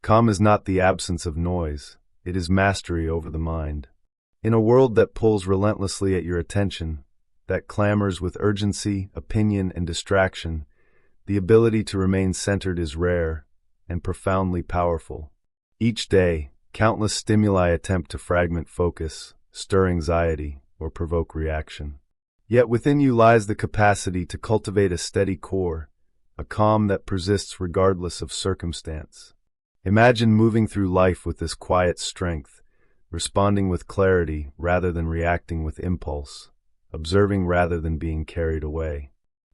Calm is not the absence of noise, it is mastery over the mind. In a world that pulls relentlessly at your attention, that clamors with urgency, opinion, and distraction, the ability to remain centered is rare and profoundly powerful. Each day, countless stimuli attempt to fragment focus, stir anxiety, or provoke reaction. Yet within you lies the capacity to cultivate a steady core, a calm that persists regardless of circumstance. Imagine moving through life with this quiet strength, responding with clarity rather than reacting with impulse, observing rather than being carried away.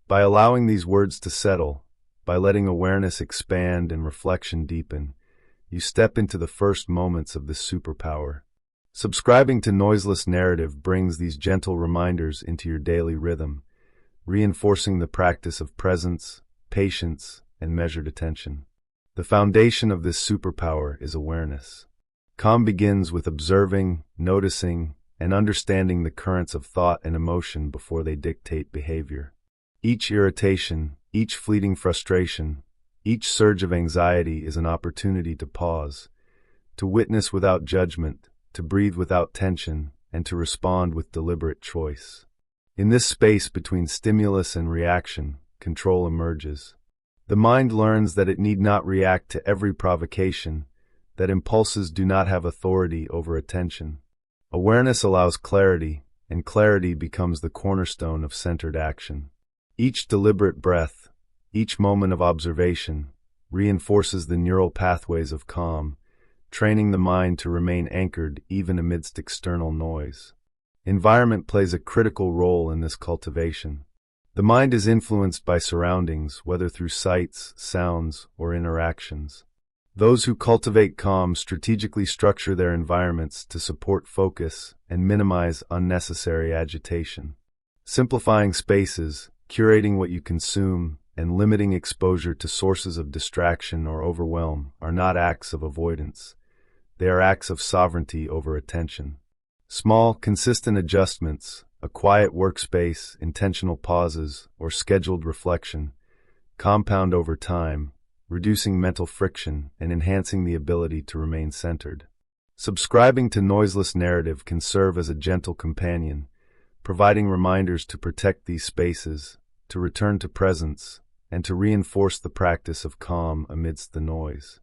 By allowing these words to settle, by letting awareness expand and reflection deepen, you step into the first moments of this superpower. Subscribing to Noiseless Narrative brings these gentle reminders into your daily rhythm, reinforcing the practice of presence, patience, and measured attention. The foundation of this superpower is awareness. Calm begins with observing, noticing, and understanding the currents of thought and emotion before they dictate behavior. Each irritation, each fleeting frustration, each surge of anxiety is an opportunity to pause, to witness without judgment, to breathe without tension, and to respond with deliberate choice. In this space between stimulus and reaction, control emerges. The mind learns that it need not react to every provocation, that impulses do not have authority over attention. Awareness allows clarity, and clarity becomes the cornerstone of centered action. Each deliberate breath, each moment of observation, reinforces the neural pathways of calm, training the mind to remain anchored even amidst external noise. Environment plays a critical role in this cultivation. The mind is influenced by surroundings, whether through sights, sounds, or interactions. Those who cultivate calm strategically structure their environments to support focus and minimize unnecessary agitation. Simplifying spaces, curating what you consume, and limiting exposure to sources of distraction or overwhelm are not acts of avoidance. They are acts of sovereignty over attention. Small, consistent adjustments, a quiet workspace, intentional pauses, or scheduled reflection, compound over time, reducing mental friction and enhancing the ability to remain centered. Subscribing to Noiseless Narrative can serve as a gentle companion, providing reminders to protect these spaces, to return to presence, and to reinforce the practice of calm amidst the noise.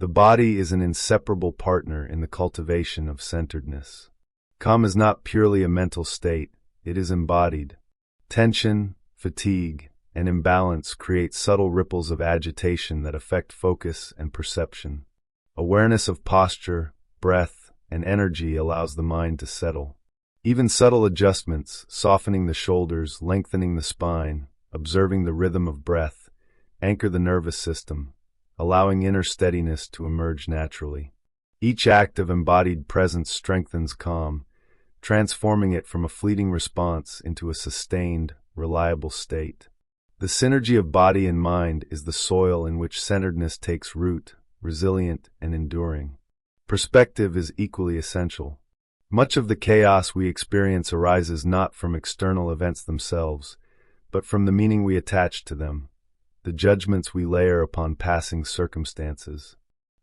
The body is an inseparable partner in the cultivation of centeredness. Calm is not purely a mental state, it is embodied. Tension, fatigue, and imbalance create subtle ripples of agitation that affect focus and perception. Awareness of posture, breath, and energy allows the mind to settle. Even subtle adjustments, softening the shoulders, lengthening the spine, observing the rhythm of breath, anchor the nervous system, allowing inner steadiness to emerge naturally. Each act of embodied presence strengthens calm, transforming it from a fleeting response into a sustained, reliable state. The synergy of body and mind is the soil in which centeredness takes root, resilient and enduring. Perspective is equally essential. Much of the chaos we experience arises not from external events themselves, but from the meaning we attach to them, the judgments we layer upon passing circumstances.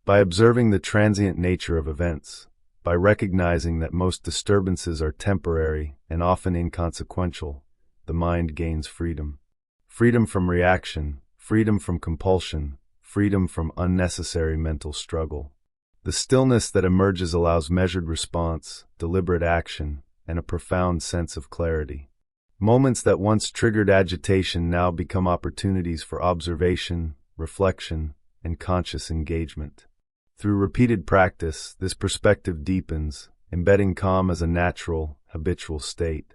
By observing the transient nature of events, by recognizing that most disturbances are temporary and often inconsequential, the mind gains freedom. Freedom from reaction, freedom from compulsion, freedom from unnecessary mental struggle. The stillness that emerges allows measured response, deliberate action, and a profound sense of clarity. Moments that once triggered agitation now become opportunities for observation, reflection, and conscious engagement. Through repeated practice, this perspective deepens, embedding calm as a natural, habitual state.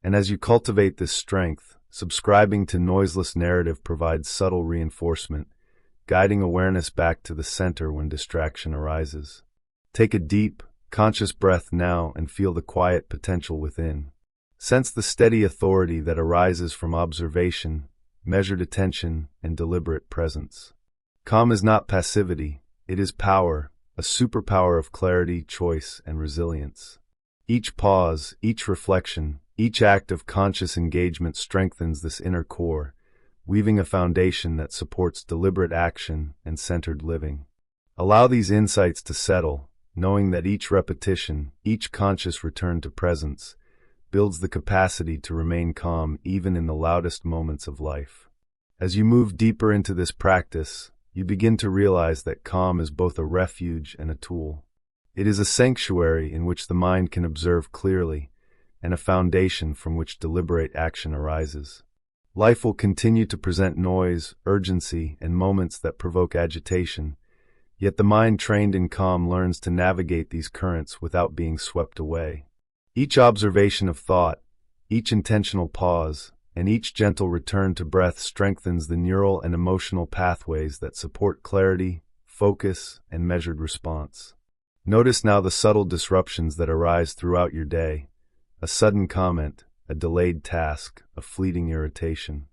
And as you cultivate this strength, subscribing to Noiseless Narrative provides subtle reinforcement, guiding awareness back to the center when distraction arises. Take a deep, conscious breath now and feel the quiet potential within. Sense the steady authority that arises from observation, measured attention, and deliberate presence. Calm is not passivity, it is power, a superpower of clarity, choice, and resilience. Each pause, each reflection, each act of conscious engagement strengthens this inner core, weaving a foundation that supports deliberate action and centered living. Allow these insights to settle, knowing that each repetition, each conscious return to presence, builds the capacity to remain calm even in the loudest moments of life. As you move deeper into this practice, you begin to realize that calm is both a refuge and a tool. It is a sanctuary in which the mind can observe clearly, and a foundation from which deliberate action arises. Life will continue to present noise, urgency, and moments that provoke agitation, yet the mind trained in calm learns to navigate these currents without being swept away. Each observation of thought, each intentional pause, and each gentle return to breath strengthens the neural and emotional pathways that support clarity, focus, and measured response. Notice now the subtle disruptions that arise throughout your day: a sudden comment, a delayed task, a fleeting irritation.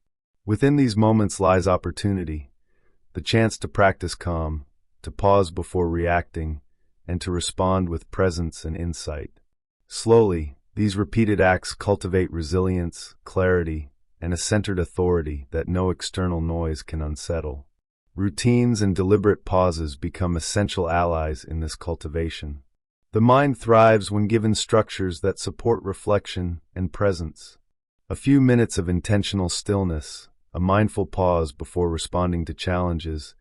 Within these moments lies opportunity, the chance to practice calm, to pause before reacting, and to respond with presence and insight. Slowly, these repeated acts cultivate resilience, clarity, and a centered authority that no external noise can unsettle. Routines and deliberate pauses become essential allies in this cultivation. The mind thrives when given structures that support reflection and presence. A few minutes of intentional stillness, a mindful pause before responding to challenges,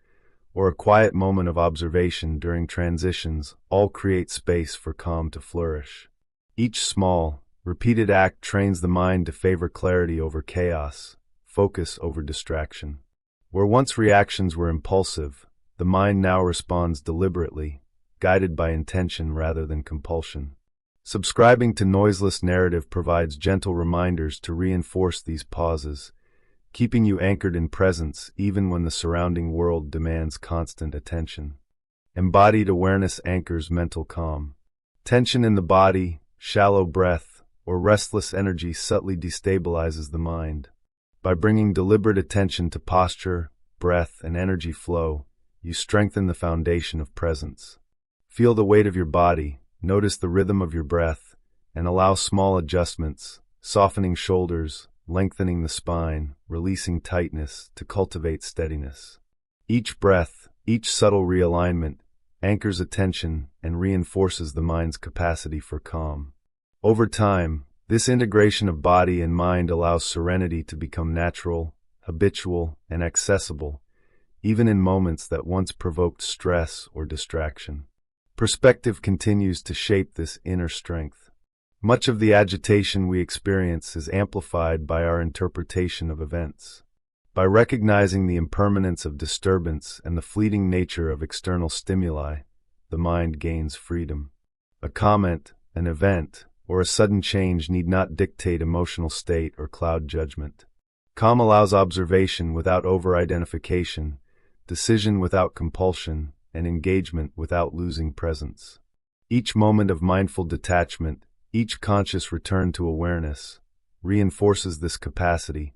or a quiet moment of observation during transitions all create space for calm to flourish. Each small, repeated act trains the mind to favor clarity over chaos, focus over distraction. Where once reactions were impulsive, the mind now responds deliberately, guided by intention rather than compulsion. Subscribing to noiseless narrative provides gentle reminders to reinforce these pauses, keeping you anchored in presence even when the surrounding world demands constant attention. Embodied awareness anchors mental calm. Tension in the body, shallow breath, or restless energy subtly destabilizes the mind. By bringing deliberate attention to posture, breath, and energy flow, you strengthen the foundation of presence. Feel the weight of your body, notice the rhythm of your breath, and allow small adjustments, softening shoulders, lengthening the spine, releasing tightness to cultivate steadiness. Each breath, each subtle realignment, anchors attention and reinforces the mind's capacity for calm. Over time, this integration of body and mind allows serenity to become natural, habitual, and accessible, even in moments that once provoked stress or distraction. Perspective continues to shape this inner strength. Much of the agitation we experience is amplified by our interpretation of events. By recognizing the impermanence of disturbance and the fleeting nature of external stimuli, the mind gains freedom. A comment, an event, or a sudden change need not dictate emotional state or cloud judgment. Calm allows observation without over-identification, decision without compulsion, and engagement without losing presence. Each moment of mindful detachment, each conscious return to awareness, reinforces this capacity,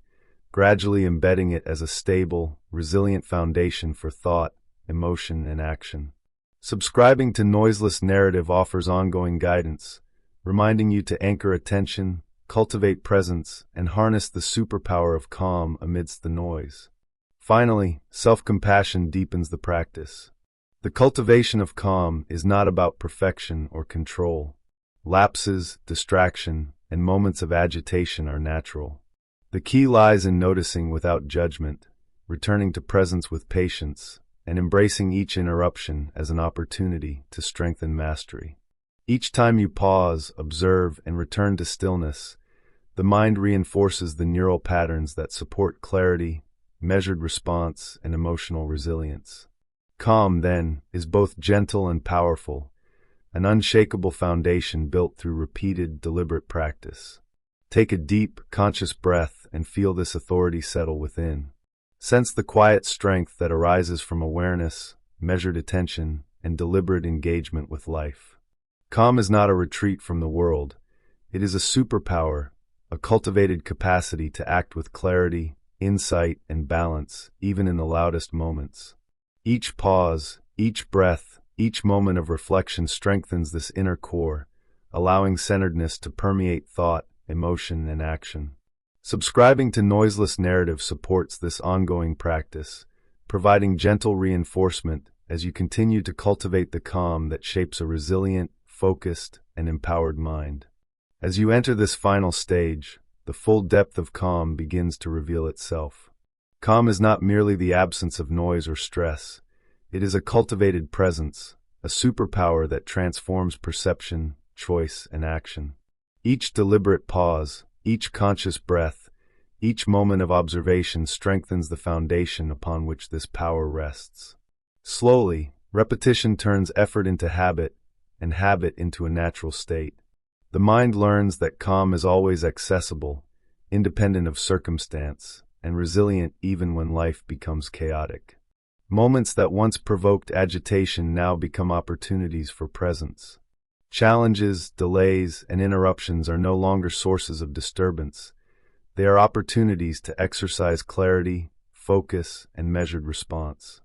gradually embedding it as a stable, resilient foundation for thought, emotion, and action. Subscribing to noiseless narrative offers ongoing guidance, reminding you to anchor attention, cultivate presence, and harness the superpower of calm amidst the noise. Finally, self-compassion deepens the practice. The cultivation of calm is not about perfection or control. Lapses, distraction, and moments of agitation are natural. The key lies in noticing without judgment, returning to presence with patience, and embracing each interruption as an opportunity to strengthen mastery. Each time you pause, observe, and return to stillness, the mind reinforces the neural patterns that support clarity, measured response, and emotional resilience. Calm, then, is both gentle and powerful, an unshakable foundation built through repeated, deliberate practice. Take a deep, conscious breath and feel this authority settle within. Sense the quiet strength that arises from awareness, measured attention, and deliberate engagement with life. Calm is not a retreat from the world. It is a superpower, a cultivated capacity to act with clarity, insight, and balance, even in the loudest moments. Each pause, each breath, each moment of reflection strengthens this inner core, allowing centeredness to permeate thought, emotion, and action. Subscribing to noiseless narrative supports this ongoing practice, providing gentle reinforcement as you continue to cultivate the calm that shapes a resilient, focused, and empowered mind. As you enter this final stage, the full depth of calm begins to reveal itself. Calm is not merely the absence of noise or stress. It is a cultivated presence, a superpower that transforms perception, choice, and action. Each deliberate pause, each conscious breath, each moment of observation strengthens the foundation upon which this power rests. Slowly, repetition turns effort into habit, and habit into a natural state. The mind learns that calm is always accessible, independent of circumstance, and resilient even when life becomes chaotic. Moments that once provoked agitation now become opportunities for presence. Challenges, delays, and interruptions are no longer sources of disturbance. They are opportunities to exercise clarity, focus, and measured response.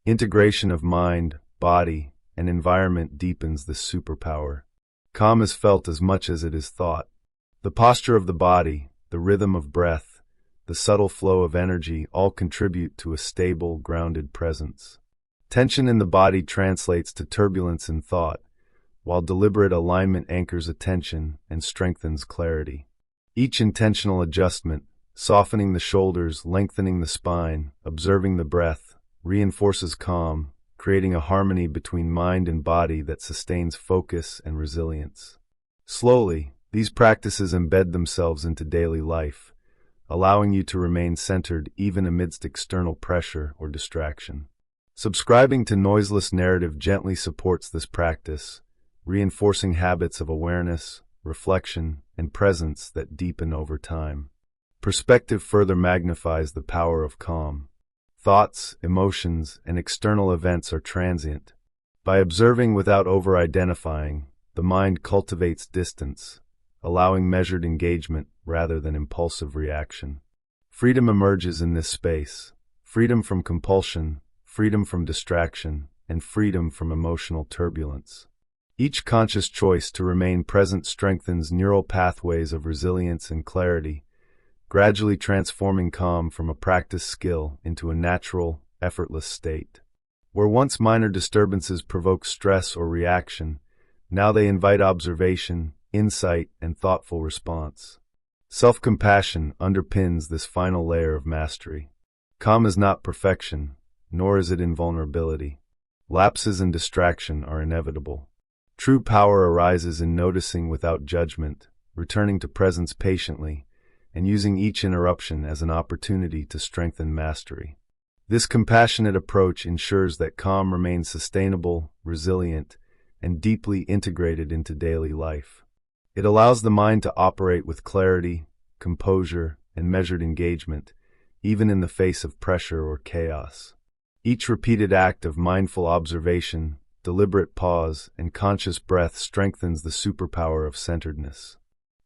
Integration of mind, body, and environment deepens this superpower. Calm is felt as much as it is thought. The posture of the body, the rhythm of breath, the subtle flow of energy all contribute to a stable, grounded presence. Tension in the body translates to turbulence in thought, while deliberate alignment anchors attention and strengthens clarity. Each intentional adjustment, softening the shoulders, lengthening the spine, observing the breath, reinforces calm, creating a harmony between mind and body that sustains focus and resilience. Slowly, these practices embed themselves into daily life, allowing you to remain centered even amidst external pressure or distraction. Subscribing to Noiseless Narrative gently supports this practice, reinforcing habits of awareness, reflection, and presence that deepen over time. Perspective further magnifies the power of calm. Thoughts, emotions, and external events are transient. By observing without over-identifying, the mind cultivates distance, allowing measured engagement rather than impulsive reaction. Freedom emerges in this space. Freedom from compulsion, freedom from distraction, and freedom from emotional turbulence. Each conscious choice to remain present strengthens neural pathways of resilience and clarity, gradually transforming calm from a practiced skill into a natural, effortless state. Where once minor disturbances provoke stress or reaction, now they invite observation, insight, and thoughtful response. Self-compassion underpins this final layer of mastery. Calm is not perfection, nor is it invulnerability. Lapses and distraction are inevitable. True power arises in noticing without judgment, returning to presence patiently, and using each interruption as an opportunity to strengthen mastery. This compassionate approach ensures that calm remains sustainable, resilient, and deeply integrated into daily life. It allows the mind to operate with clarity, composure, and measured engagement, even in the face of pressure or chaos. Each repeated act of mindful observation, deliberate pause, and conscious breath strengthens the superpower of centeredness.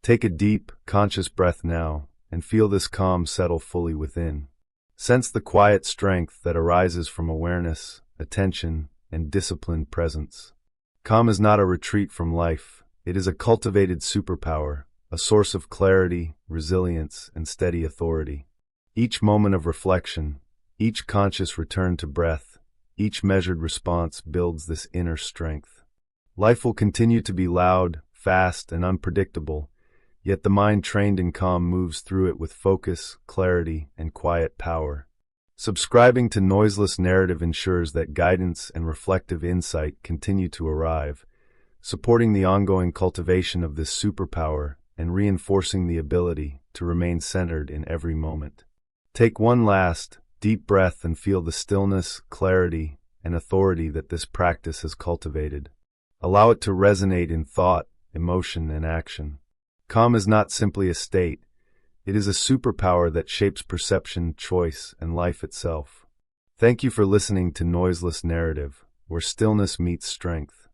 Take a deep, conscious breath now, and feel this calm settle fully within. Sense the quiet strength that arises from awareness, attention, and disciplined presence. Calm is not a retreat from life. It is a cultivated superpower, a source of clarity, resilience, and steady authority. Each moment of reflection, each conscious return to breath, each measured response builds this inner strength. Life will continue to be loud, fast, and unpredictable, yet the mind trained in calm moves through it with focus, clarity, and quiet power. Subscribing to Noiseless Narrative ensures that guidance and reflective insight continue to arrive, supporting the ongoing cultivation of this superpower and reinforcing the ability to remain centered in every moment. Take one last, deep breath and feel the stillness, clarity, and authority that this practice has cultivated. Allow it to resonate in thought, emotion, and action. Calm is not simply a state. It is a superpower that shapes perception, choice, and life itself. Thank you for listening to Noiseless Narrative, where stillness meets strength.